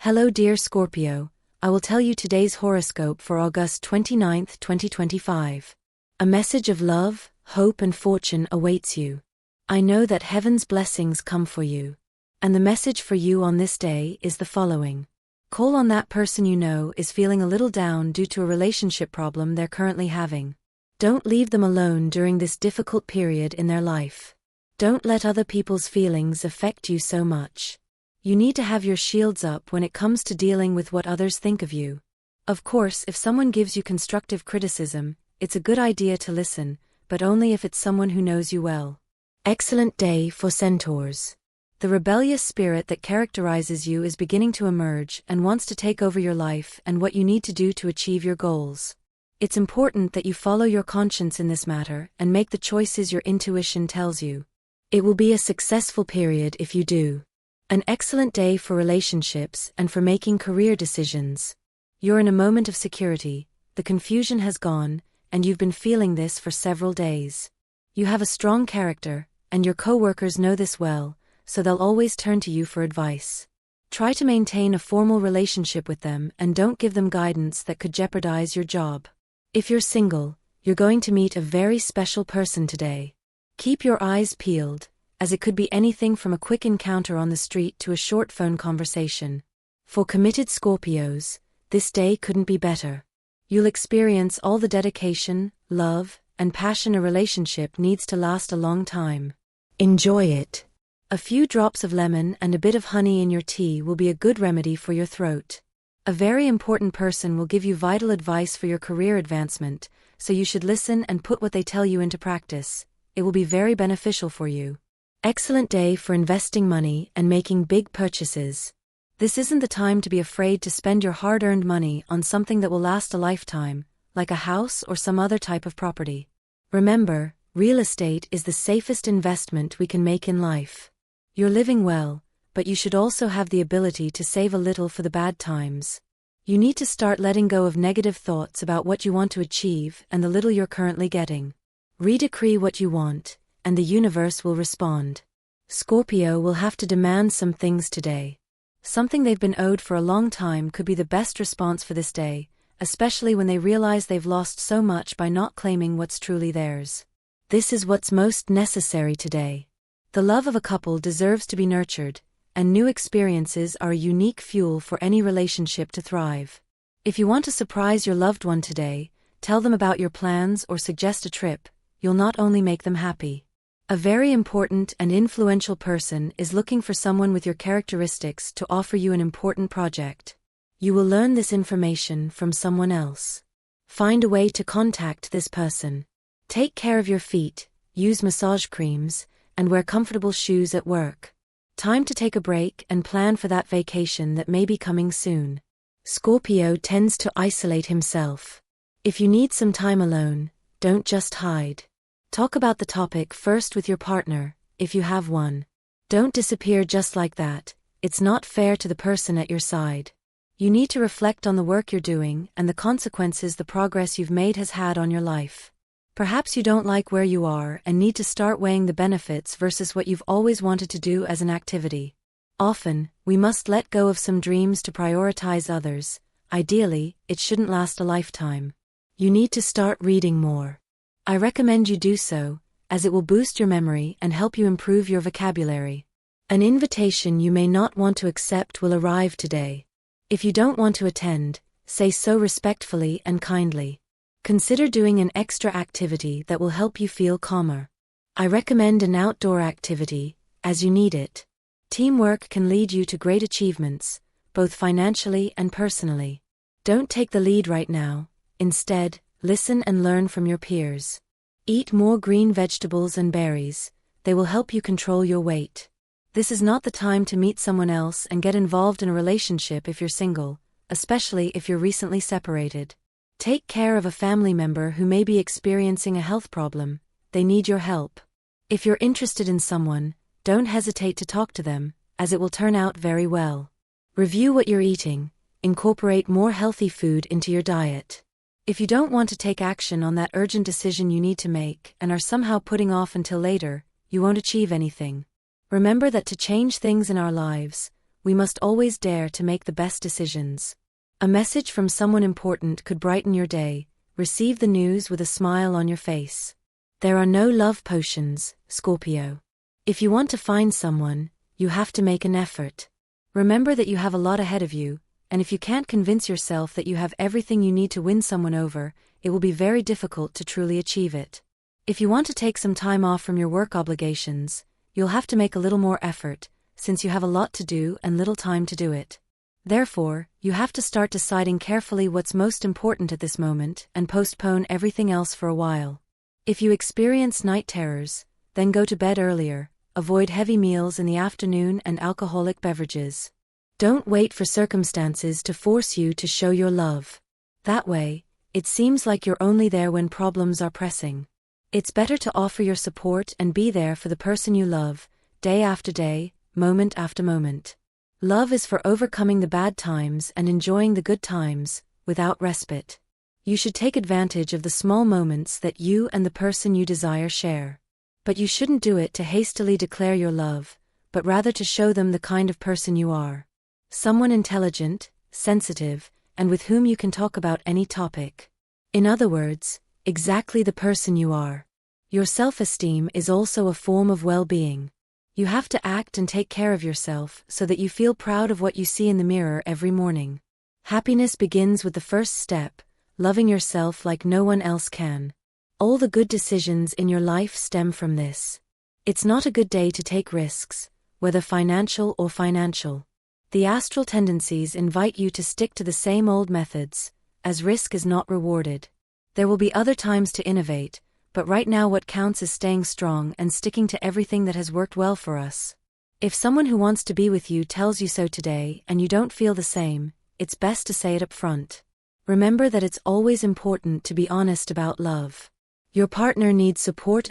Hello dear Scorpio, I will tell you today's horoscope for August 29th, 2025. A message of love, hope and fortune awaits you. I know that heaven's blessings come for you. And the message for you on this day is the following. Call on that person you know is feeling a little down due to a relationship problem they're currently having. Don't leave them alone during this difficult period in their life. Don't let other people's feelings affect you so much. You need to have your shields up when it comes to dealing with what others think of you. Of course, if someone gives you constructive criticism, it's a good idea to listen, but only if it's someone who knows you well. Excellent day for centaurs. The rebellious spirit that characterizes you is beginning to emerge and wants to take over your life and what you need to do to achieve your goals. It's important that you follow your conscience in this matter and make the choices your intuition tells you. It will be a successful period if you do. An excellent day for relationships and for making career decisions. You're in a moment of security, the confusion has gone, and you've been feeling this for several days. You have a strong character, and your co-workers know this well, so they'll always turn to you for advice. Try to maintain a formal relationship with them and don't give them guidance that could jeopardize your job. If you're single, you're going to meet a very special person today. Keep your eyes peeled, as it could be anything from a quick encounter on the street to a short phone conversation. For committed Scorpios, this day couldn't be better. You'll experience all the dedication, love, and passion a relationship needs to last a long time. Enjoy it. A few drops of lemon and a bit of honey in your tea will be a good remedy for your throat. A very important person will give you vital advice for your career advancement, so you should listen and put what they tell you into practice. It will be very beneficial for you. Excellent day for investing money and making big purchases. This isn't the time to be afraid to spend your hard-earned money on something that will last a lifetime, like a house or some other type of property. Remember, real estate is the safest investment we can make in life. You're living well, but you should also have the ability to save a little for the bad times. You need to start letting go of negative thoughts about what you want to achieve and the little you're currently getting. Redecree what you want, and the universe will respond. Scorpio will have to demand some things today. Something they've been owed for a long time could be the best response for this day, especially when they realize they've lost so much by not claiming what's truly theirs. This is what's most necessary today. The love of a couple deserves to be nurtured, and new experiences are a unique fuel for any relationship to thrive. If you want to surprise your loved one today, tell them about your plans or suggest a trip. You'll not only make them happy. A very important and influential person is looking for someone with your characteristics to offer you an important project. You will learn this information from someone else. Find a way to contact this person. Take care of your feet, use massage creams, and wear comfortable shoes at work. Time to take a break and plan for that vacation that may be coming soon. Scorpio tends to isolate himself. If you need some time alone, don't just hide. Talk about the topic first with your partner, if you have one. Don't disappear just like that, it's not fair to the person at your side. You need to reflect on the work you're doing and the consequences the progress you've made has had on your life. Perhaps you don't like where you are and need to start weighing the benefits versus what you've always wanted to do as an activity. Often, we must let go of some dreams to prioritize others. Ideally, it shouldn't last a lifetime. You need to start reading more. I recommend you do so, as it will boost your memory and help you improve your vocabulary. An invitation you may not want to accept will arrive today. If you don't want to attend, say so respectfully and kindly. Consider doing an extra activity that will help you feel calmer. I recommend an outdoor activity, as you need it. Teamwork can lead you to great achievements, both financially and personally. Don't take the lead right now. Instead, listen and learn from your peers. Eat more green vegetables and berries. They will help you control your weight. This is not the time to meet someone else and get involved in a relationship if you're single, especially if you're recently separated. Take care of a family member who may be experiencing a health problem. They need your help. If you're interested in someone, don't hesitate to talk to them, as it will turn out very well. Review what you're eating. Incorporate more healthy food into your diet. If you don't want to take action on that urgent decision you need to make and are somehow putting off until later, you won't achieve anything. Remember that to change things in our lives, we must always dare to make the best decisions. A message from someone important could brighten your day. Receive the news with a smile on your face. There are no love potions, Scorpio. If you want to find someone, you have to make an effort. Remember that you have a lot ahead of you, and if you can't convince yourself that you have everything you need to win someone over, it will be very difficult to truly achieve it. If you want to take some time off from your work obligations, you'll have to make a little more effort, since you have a lot to do and little time to do it. Therefore, you have to start deciding carefully what's most important at this moment and postpone everything else for a while. If you experience night terrors, then go to bed earlier, avoid heavy meals in the afternoon and alcoholic beverages. Don't wait for circumstances to force you to show your love. That way, it seems like you're only there when problems are pressing. It's better to offer your support and be there for the person you love, day after day, moment after moment. Love is for overcoming the bad times and enjoying the good times, without respite. You should take advantage of the small moments that you and the person you desire share. But you shouldn't do it to hastily declare your love, but rather to show them the kind of person you are. Someone intelligent, sensitive, and with whom you can talk about any topic. In other words, exactly the person you are. Your self-esteem is also a form of well-being. You have to act and take care of yourself so that you feel proud of what you see in the mirror every morning. Happiness begins with the first step, loving yourself like no one else can. All the good decisions in your life stem from this. It's not a good day to take risks, whether financial or financial. The astral tendencies invite you to stick to the same old methods, as risk is not rewarded. There will be other times to innovate, but right now what counts is staying strong and sticking to everything that has worked well for us. If someone who wants to be with you tells you so today and you don't feel the same, it's best to say it up front. Remember that it's always important to be honest about love. Your partner needs support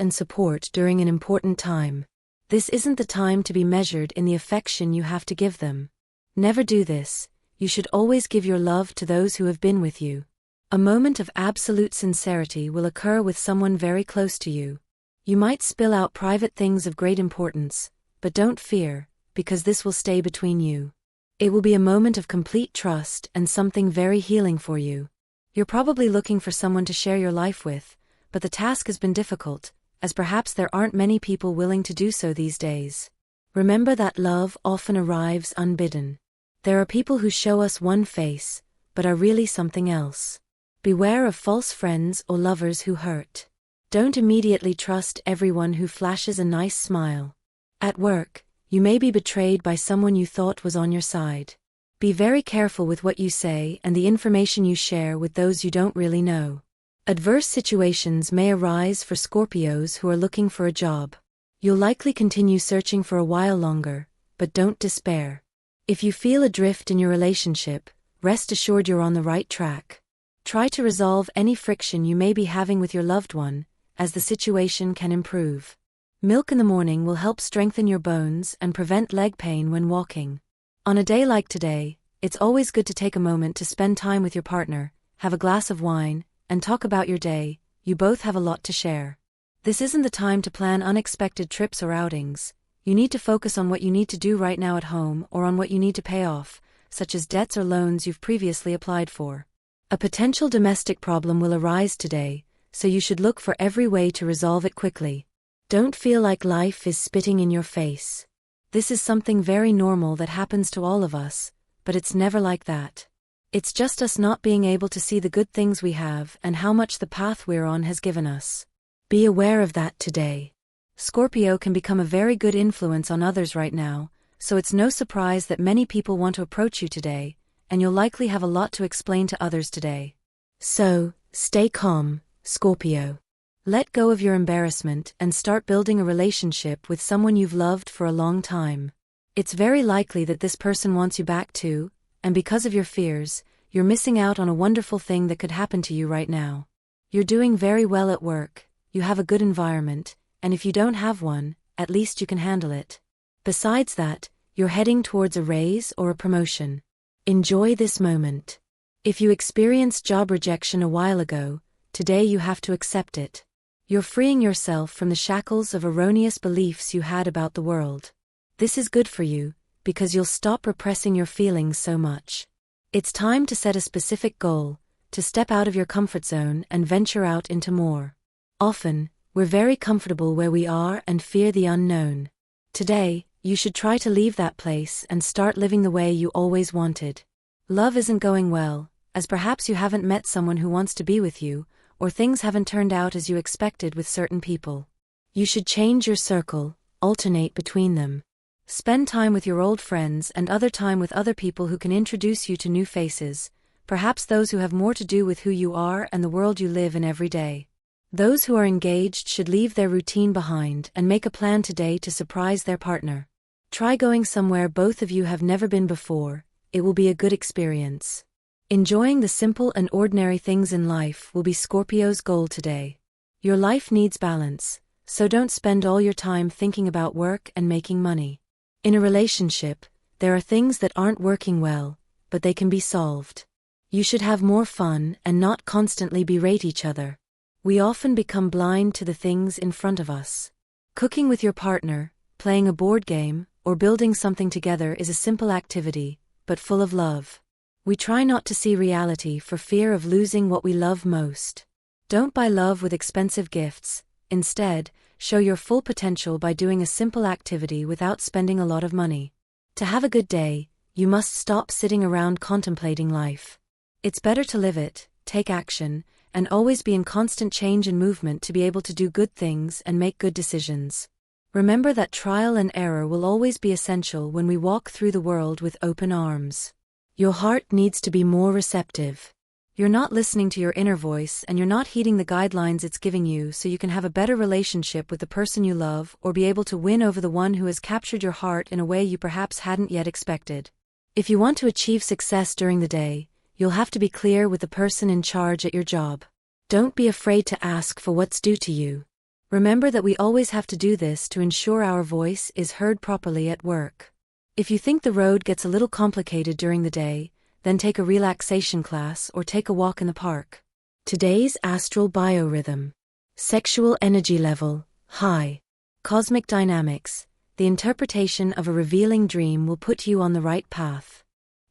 during an important time. This isn't the time to be measured in the affection you have to give them. Never do this. You should always give your love to those who have been with you. A moment of absolute sincerity will occur with someone very close to you. You might spill out private things of great importance, but don't fear, because this will stay between you. It will be a moment of complete trust and something very healing for you. You're probably looking for someone to share your life with, but the task has been difficult, as perhaps there aren't many people willing to do so these days. Remember that love often arrives unbidden. There are people who show us one face, but are really something else. Beware of false friends or lovers who hurt. Don't immediately trust everyone who flashes a nice smile. At work, you may be betrayed by someone you thought was on your side. Be very careful with what you say and the information you share with those you don't really know. Adverse situations may arise for Scorpios who are looking for a job. You'll likely continue searching for a while longer, but don't despair. If you feel adrift in your relationship, rest assured you're on the right track. Try to resolve any friction you may be having with your loved one, as the situation can improve. Milk in the morning will help strengthen your bones and prevent leg pain when walking. On a day like today, it's always good to take a moment to spend time with your partner, have a glass of wine, and talk about your day. You both have a lot to share. This isn't the time to plan unexpected trips or outings. You need to focus on what you need to do right now at home or on what you need to pay off, such as debts or loans you've previously applied for. A potential domestic problem will arise today, so you should look for every way to resolve it quickly. Don't feel like life is spitting in your face. This is something very normal that happens to all of us, but it's never like that. It's just us not being able to see the good things we have and how much the path we're on has given us. Be aware of that today. Scorpio can become a very good influence on others right now, so it's no surprise that many people want to approach you today, and you'll likely have a lot to explain to others today. So, stay calm, Scorpio. Let go of your embarrassment and start building a relationship with someone you've loved for a long time. It's very likely that this person wants you back too, and because of your fears, you're missing out on a wonderful thing that could happen to you right now. You're doing very well at work, you have a good environment, and if you don't have one, at least you can handle it. Besides that, you're heading towards a raise or a promotion. Enjoy this moment. If you experienced job rejection a while ago, today you have to accept it. You're freeing yourself from the shackles of erroneous beliefs you had about the world. This is good for you, because you'll stop repressing your feelings so much. It's time to set a specific goal, to step out of your comfort zone and venture out into more. Often, we're very comfortable where we are and fear the unknown. Today, you should try to leave that place and start living the way you always wanted. Love isn't going well, as perhaps you haven't met someone who wants to be with you, or things haven't turned out as you expected with certain people. You should change your circle, alternate between them. Spend time with your old friends and other time with other people who can introduce you to new faces, perhaps those who have more to do with who you are and the world you live in every day. Those who are engaged should leave their routine behind and make a plan today to surprise their partner. Try going somewhere both of you have never been before, it will be a good experience. Enjoying the simple and ordinary things in life will be Scorpio's goal today. Your life needs balance, so don't spend all your time thinking about work and making money. In a relationship, there are things that aren't working well, but they can be solved. You should have more fun and not constantly berate each other. We often become blind to the things in front of us. Cooking with your partner, playing a board game, or building something together is a simple activity, but full of love. We try not to see reality for fear of losing what we love most. Don't buy love with expensive gifts. Instead, show your full potential by doing a simple activity without spending a lot of money. To have a good day, you must stop sitting around contemplating life. It's better to live it, take action, and always be in constant change and movement to be able to do good things and make good decisions. Remember that trial and error will always be essential when we walk through the world with open arms. Your heart needs to be more receptive. You're not listening to your inner voice and you're not heeding the guidelines it's giving you so you can have a better relationship with the person you love or be able to win over the one who has captured your heart in a way you perhaps hadn't yet expected. If you want to achieve success during the day, you'll have to be clear with the person in charge at your job. Don't be afraid to ask for what's due to you. Remember that we always have to do this to ensure our voice is heard properly at work. If you think the road gets a little complicated during the day, then take a relaxation class or take a walk in the park. Today's astral biorhythm. Sexual energy level, high. Cosmic dynamics. The interpretation of a revealing dream will put you on the right path.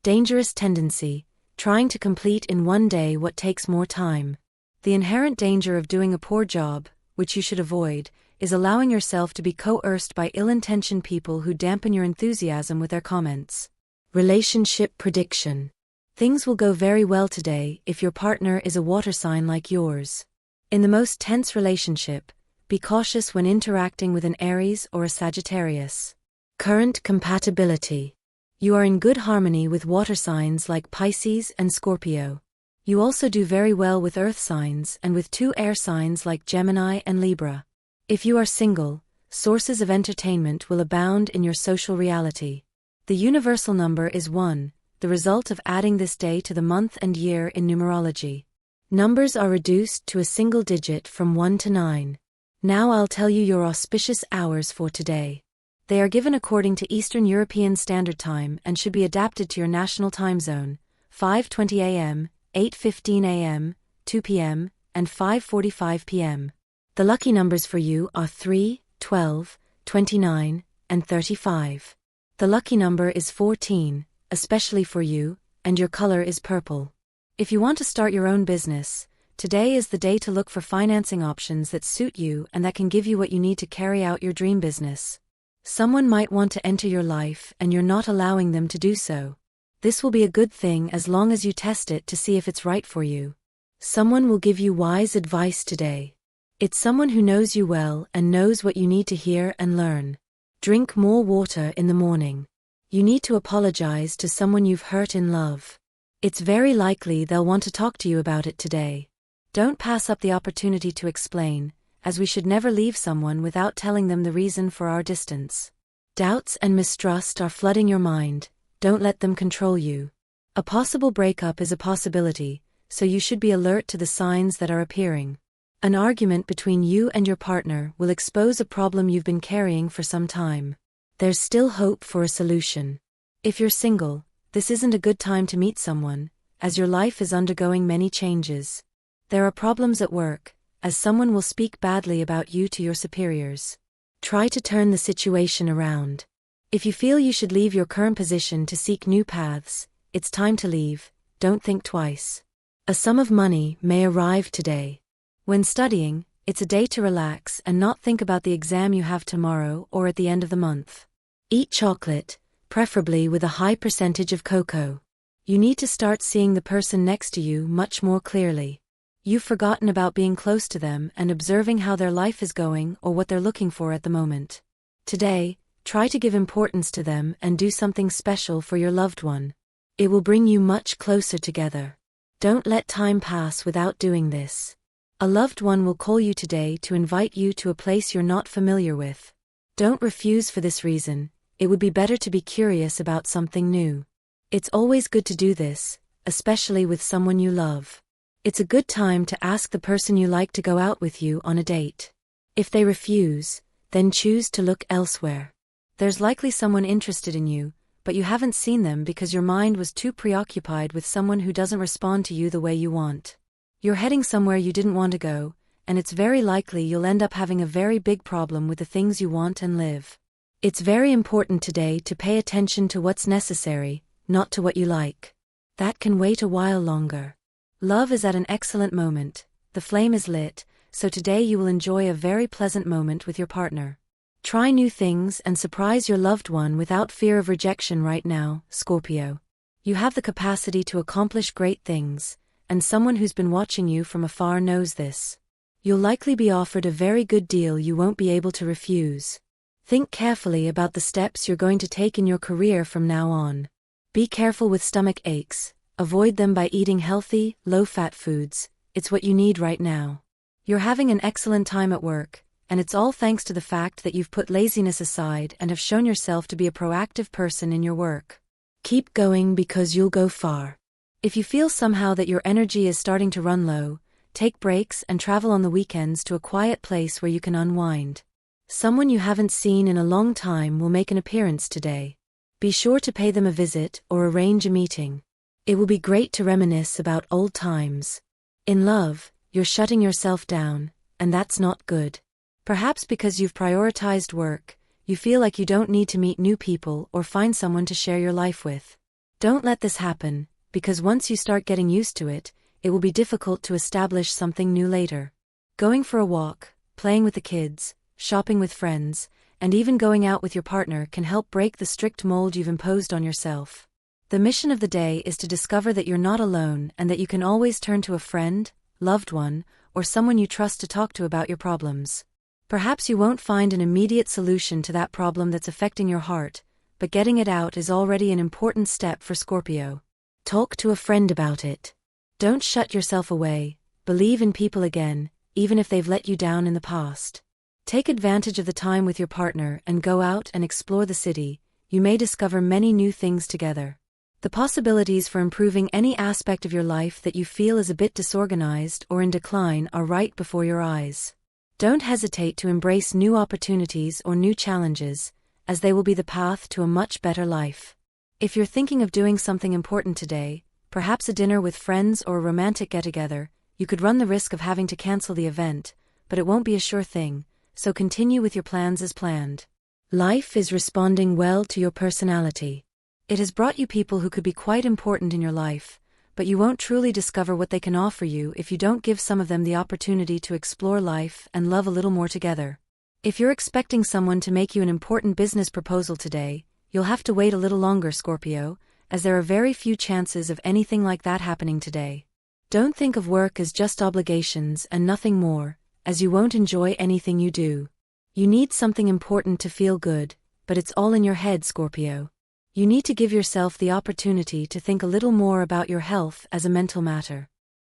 Dangerous tendency. Trying to complete in one day what takes more time. The inherent danger of doing a poor job, which you should avoid, is allowing yourself to be coerced by ill-intentioned people who dampen your enthusiasm with their comments. Relationship prediction. Things will go very well today if your partner is a water sign like yours. In the most tense relationship, be cautious when interacting with an Aries or a Sagittarius. Current compatibility. You are in good harmony with water signs like Pisces and Scorpio. You also do very well with earth signs and with two air signs like Gemini and Libra. If you are single, sources of entertainment will abound in your social reality. The universal number is 1, the result of adding this day to the month and year in numerology. Numbers are reduced to a single digit from 1 to 9. Now I'll tell you your auspicious hours for today. They are given according to Eastern European Standard Time and should be adapted to your national time zone: 5:20 a.m., 8:15 a.m., 2 p.m., and 5:45 p.m. The lucky numbers for you are 3, 12, 29, and 35. The lucky number is 14, especially for you, and your color is purple. If you want to start your own business, today is the day to look for financing options that suit you and that can give you what you need to carry out your dream business. Someone might want to enter your life and you're not allowing them to do so. This will be a good thing as long as you test it to see if it's right for you. Someone will give you wise advice today. It's someone who knows you well and knows what you need to hear and learn. Drink more water in the morning. You need to apologize to someone you've hurt in love. It's very likely they'll want to talk to you about it today. Don't pass up the opportunity to explain, as we should never leave someone without telling them the reason for our distance. Doubts and mistrust are flooding your mind, don't let them control you. A possible breakup is a possibility, so you should be alert to the signs that are appearing. An argument between you and your partner will expose a problem you've been carrying for some time. There's still hope for a solution. If you're single, this isn't a good time to meet someone, as your life is undergoing many changes. There are problems at work, as someone will speak badly about you to your superiors. Try to turn the situation around. If you feel you should leave your current position to seek new paths, it's time to leave, don't think twice. A sum of money may arrive today. When studying, it's a day to relax and not think about the exam you have tomorrow or at the end of the month. Eat chocolate, preferably with a high percentage of cocoa. You need to start seeing the person next to you much more clearly. You've forgotten about being close to them and observing how their life is going or what they're looking for at the moment. Today, try to give importance to them and do something special for your loved one. It will bring you much closer together. Don't let time pass without doing this. A loved one will call you today to invite you to a place you're not familiar with. Don't refuse for this reason. It would be better to be curious about something new. It's always good to do this, especially with someone you love. It's a good time to ask the person you like to go out with you on a date. If they refuse, then choose to look elsewhere. There's likely someone interested in you, but you haven't seen them because your mind was too preoccupied with someone who doesn't respond to you the way you want. You're heading somewhere you didn't want to go, and it's very likely you'll end up having a very big problem with the things you want and live. It's very important today to pay attention to what's necessary, not to what you like. That can wait a while longer. Love is at an excellent moment, the flame is lit, so today you will enjoy a very pleasant moment with your partner. Try new things and surprise your loved one without fear of rejection right now, Scorpio. You have the capacity to accomplish great things, and someone who's been watching you from afar knows this. You'll likely be offered a very good deal you won't be able to refuse. Think carefully about the steps you're going to take in your career from now on. Be careful with stomach aches. Avoid them by eating healthy, low-fat foods. It's what you need right now. You're having an excellent time at work, and it's all thanks to the fact that you've put laziness aside and have shown yourself to be a proactive person in your work. Keep going because you'll go far. If you feel somehow that your energy is starting to run low, take breaks and travel on the weekends to a quiet place where you can unwind. Someone you haven't seen in a long time will make an appearance today. Be sure to pay them a visit or arrange a meeting. It will be great to reminisce about old times. In love, you're shutting yourself down, and that's not good. Perhaps because you've prioritized work, you feel like you don't need to meet new people or find someone to share your life with. Don't let this happen, because once you start getting used to it, it will be difficult to establish something new later. Going for a walk, playing with the kids, shopping with friends, and even going out with your partner can help break the strict mold you've imposed on yourself. The mission of the day is to discover that you're not alone and that you can always turn to a friend, loved one, or someone you trust to talk to about your problems. Perhaps you won't find an immediate solution to that problem that's affecting your heart, but getting it out is already an important step for Scorpio. Talk to a friend about it. Don't shut yourself away. Believe in people again, even if they've let you down in the past. Take advantage of the time with your partner and go out and explore the city. You may discover many new things together. The possibilities for improving any aspect of your life that you feel is a bit disorganized or in decline are right before your eyes. Don't hesitate to embrace new opportunities or new challenges, as they will be the path to a much better life. If you're thinking of doing something important today, perhaps a dinner with friends or a romantic get-together, you could run the risk of having to cancel the event, but it won't be a sure thing, so continue with your plans as planned. Life is responding well to your personality. It has brought you people who could be quite important in your life, but you won't truly discover what they can offer you if you don't give some of them the opportunity to explore life and love a little more together. If you're expecting someone to make you an important business proposal today, you'll have to wait a little longer, Scorpio, as there are very few chances of anything like that happening today. Don't think of work as just obligations and nothing more, as you won't enjoy anything you do. You need something important to feel good, but it's all in your head, Scorpio. You need to give yourself the opportunity to think a little more about your health as a mental matter.